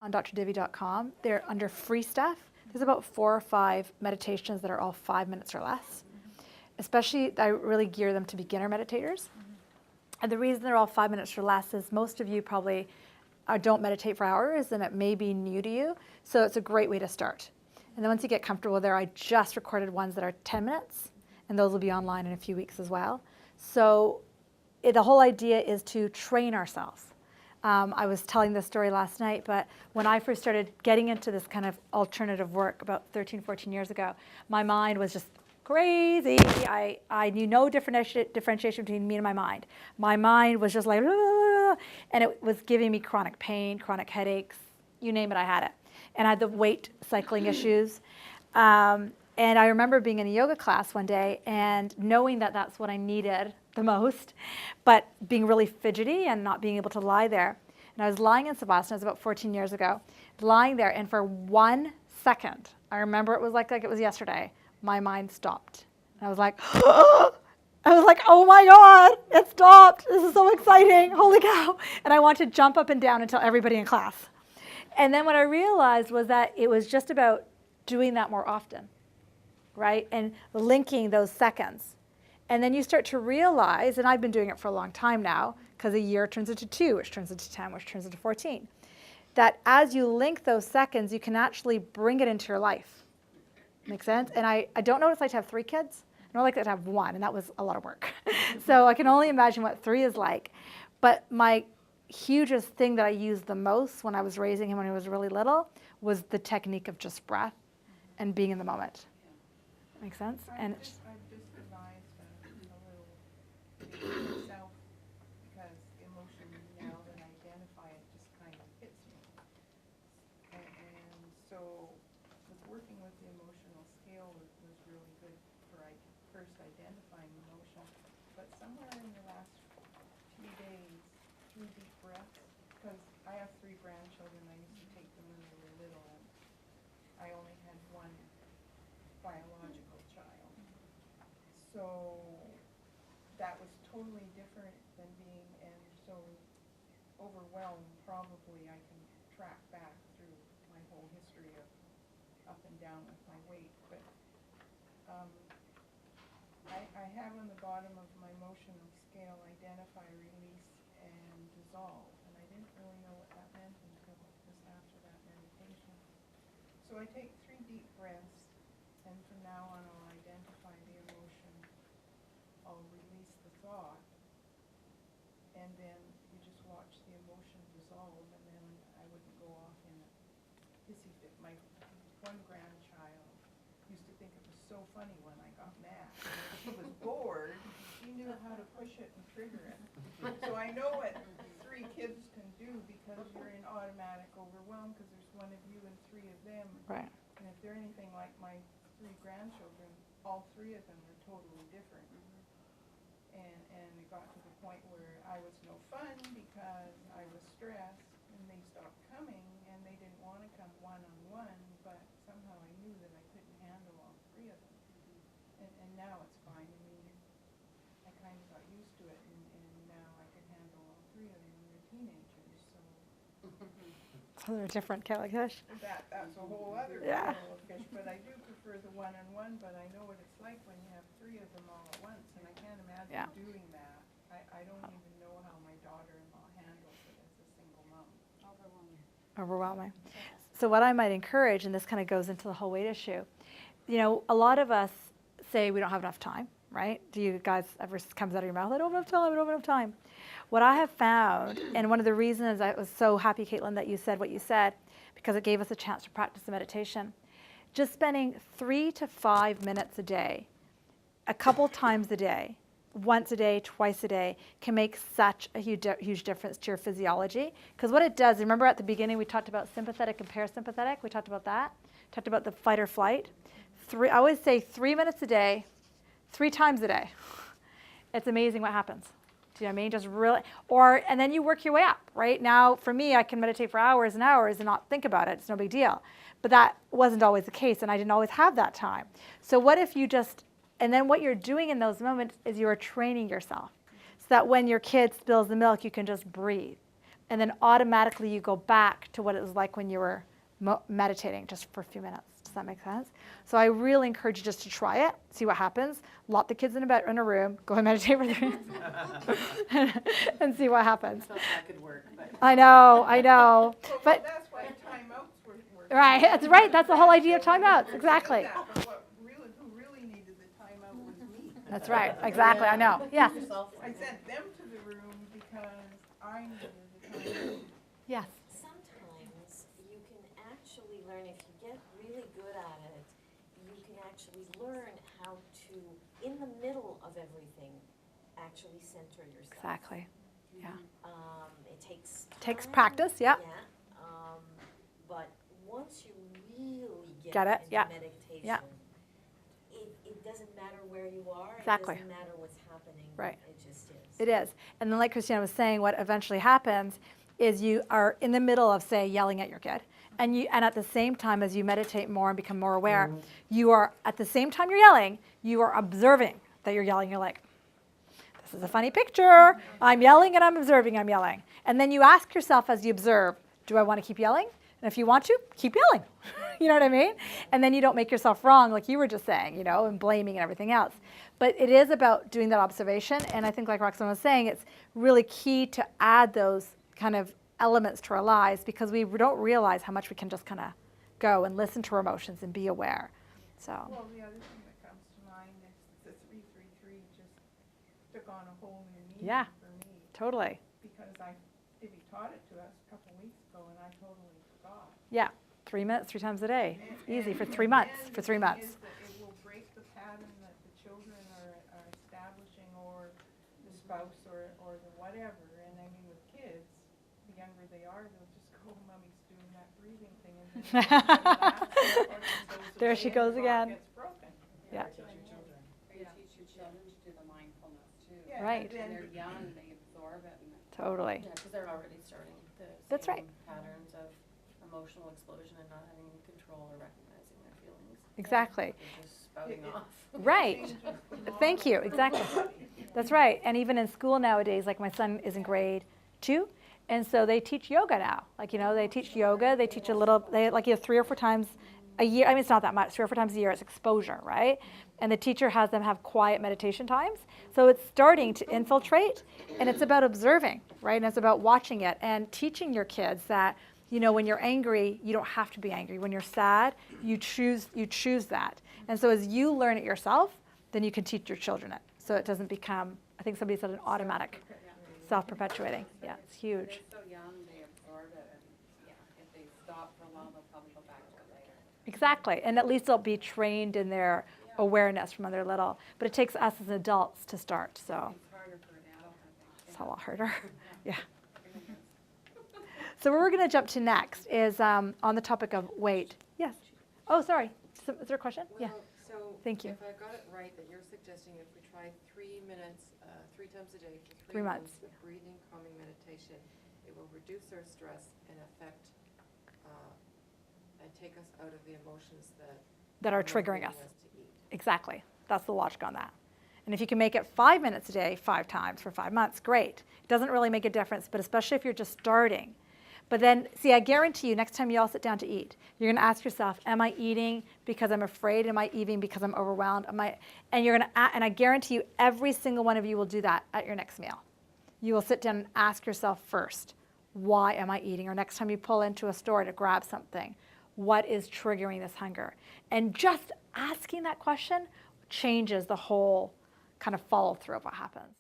on drdivi.com. They're under free stuff. There's about 4 or 5 meditations that are all 5 minutes or less. Especially, I really gear them to beginner meditators. And the reason they're all 5 minutes or less is most of you probably don't meditate for hours, and it may be new to you. So it's a great way to start. And then once you get comfortable there, I just recorded ones that are 10 minutes, and those will be online in a few weeks as well. So the whole idea is to train ourselves. I was telling this story last night, but when I first started getting into this kind of alternative work about 13, 14 years ago, my mind was just crazy. I knew no differentiation between me and my mind. My mind was just like, and it was giving me chronic pain, chronic headaches, you name it, I had it. And I had the weight cycling issues. And I remember being in a yoga class one day and knowing that that's what I needed the most, but being really fidgety and not being able to lie there. And I was lying in Savasana, it was about 14 years ago, lying there, and for 1 second, I remember it was like it was yesterday, my mind stopped. And I was like, oh my God, it stopped. This is so exciting, holy cow. And I wanted to jump up and down and tell everybody in class. And then what I realized was that it was just about doing that more often, right? And linking those seconds. And then you start to realize, and I've been doing it for a long time now, because a year turns into 2, which turns into 10, which turns into 14, that as you link those seconds, you can actually bring it into your life. Make sense? And I don't know what it's like to have 3 kids. I don't like to have 1, and that was a lot of work. So I can only imagine what 3 is like. But my hugest thing that I used the most when I was raising him when he was really little was the technique of just breath and being in the moment. Make sense? And I've just devised a little myself, because emotion, now that I identify it, just kind of hits me. And so with working with the emotional scale was really good for first identifying emotion. But somewhere in the last few days, through deep breaths, because I have 3 grandchildren, I used to take them when they were little, and I only had 1 biological child. So that was totally different than being, and so overwhelmed, probably I can track back through my whole history of up and down with my weight. But I have on the bottom of my emotional scale identify, release, and dissolve. And I didn't really know what that meant until just after that meditation. So I take 3 deep breaths, and from now on I'll identify the emotion, I'll release the thought, and then you just watch the emotion dissolve, and then I wouldn't go off in a hissy fit. My 1 grandchild used to think it was so funny when I got mad. She was bored, she knew how to push it and trigger it. So I know what 3 kids can do, because you're in automatic overwhelm, because there's 1 of you and 3 of them. right. And if they're anything like my 3 grandchildren, all 3 of them are totally different. And it got to the point where I was no fun because I was stressed, and they stopped coming, and they didn't want to come one-on-one, but somehow I knew that I couldn't handle all 3 of them. And now it's fine. I mean, I kind of got used to it, and now I can handle all 3 of them, and they're teenagers, so. So they're different kettle of fish. That's a whole other Yeah. kettle of fish, but I do prefer the one-on-one, but I know what it's like when you have 3 of them all at once, and I can't imagine Yeah. doing that. I don't even know how my daughter-in-law handles it as a single mom. Overwhelming. So what I might encourage, and this kind of goes into the whole weight issue, you know, a lot of us say we don't have enough time, right? Do you guys ever comes out of your mouth, I don't have time, I don't have enough time. What I have found, and one of the reasons I was so happy, Caitlin, that you said what you said, because it gave us a chance to practice the meditation, just spending 3 to 5 minutes a day, a couple times a day, once a day, twice a day, can make such a huge difference to your physiology. Because what it does, remember at the beginning we talked about sympathetic and parasympathetic, we talked about that, talked about the fight or flight. I always say 3 minutes a day, 3 times a day. It's amazing what happens. Do you know what I mean? Just really, and then you work your way up, right? Now, for me, I can meditate for hours and hours and not think about it. It's no big deal. But that wasn't always the case, and I didn't always have that time. So what if you just, and then what you're doing in those moments is you're training yourself so that when your kid spills the milk, you can just breathe. and then automatically you go back to what it was like when you were meditating just for a few minutes. Does that make sense? So I really encourage you just to try it, see what happens. Lock the kids in a room, go and meditate for 3 minutes, and see what happens. I thought that could work, but I know, Well, but that's why timeouts were. right, that's right. That's the whole idea of timeouts. Exactly. But who really needed the timeout was me. That's right. Exactly. I know. Yeah. I sent them to the room because I needed the timeout. Yes. Sometimes you can actually learn, if you get really good at it, you can actually learn how to, in the middle of everything, actually center yourself. Exactly. Yeah. It takes Takes time, practice. Yeah. But once you really Get it, into yeah, meditation, yeah. it doesn't matter where you are. Exactly. It doesn't matter what's happening. Right. It just is. It is. And then like Christina was saying, what eventually happens is you are in the middle of, say, yelling at your kid. And at the same time as you meditate more and become more aware, you are, at the same time you're yelling, you are observing that you're yelling. You're like, this is a funny picture. I'm yelling and I'm observing I'm yelling. And then you ask yourself as you observe, do I want to keep yelling? And if you want to, keep yelling. You know what I mean? And then you don't make yourself wrong like you were just saying, you know, and blaming and everything else. But it is about doing that observation. And I think like Roxanne was saying, it's really key to add those kind of elements to our lives because we don't realize how much we can just kind of go and listen to our emotions and be aware. So, Well, the other thing that comes to mind is the 333 just took on a whole new meaning Yeah. for me. totally. Because Divvy taught it to us a couple weeks ago and I totally forgot. Yeah. 3 minutes, 3 times a day. Easy for And 3 months. then For 3 the thing months. is that it will break the pattern that the children are establishing or the spouse or the whatever. And I mean with kids, the younger they are, they'll just go, mommy's doing that breathing thing. And then There she goes again. Gets broken. Yeah. Or you teach your children to do the mindfulness too. Yeah, Right. and When then- they're young, they absorb it and Totally. Yeah, because they're already starting the That's right. same patterns of emotional explosion and not having control or recognizing their feelings. Exactly. They're just spouting off. Right. Thank you. Exactly. That's right. And even in school nowadays, like my son is in grade 2, and so they teach yoga now. Like, you know, they teach yoga. They teach a little, they like 3 or 4 times a year. I mean, it's not that much. 3 or 4 times a year. It's exposure, right? And the teacher has them have quiet meditation times. So it's starting to infiltrate, and it's about observing, right? And it's about watching it and teaching your kids that, you know, when you're angry, you don't have to be angry. When you're sad, you choose that. And so as you learn it yourself, then you can teach your children it. So it doesn't become, I think somebody said, an automatic, self-perpetuating. Yeah, it's huge. they're so young, they absorb it and, yeah, if they stop for a while, they'll probably go back to it later. Exactly. And at least they'll be trained in their awareness from when they're little. But it takes us as adults to start. So It's harder for an adult, I think. it's a lot harder. Yeah. So where we're going to jump to next is on the topic of weight. Yes. Oh, sorry. Is there a question? Yeah. Well, so Thank you. if I got it right, that you're suggesting if we try 3 minutes, 3 times a day for 3 3 months. months of breathing, calming meditation, it will reduce our stress and affect, and take us out of the emotions That are triggering us. Exactly. That's the logic on that. And if you can make it 5 minutes a day, 5 times for 5 months, great. It doesn't really make a difference, but especially if you're just starting. But then, see, I guarantee you, next time you all sit down to eat, you're going to ask yourself, am I eating because I'm afraid? Am I eating because I'm overwhelmed? And you're going to, and I guarantee you, every single one of you will do that at your next meal. You will sit down and ask yourself first, why am I eating? Or next time you pull into a store to grab something, what is triggering this hunger? And just asking that question changes the whole kind of follow through of what happens.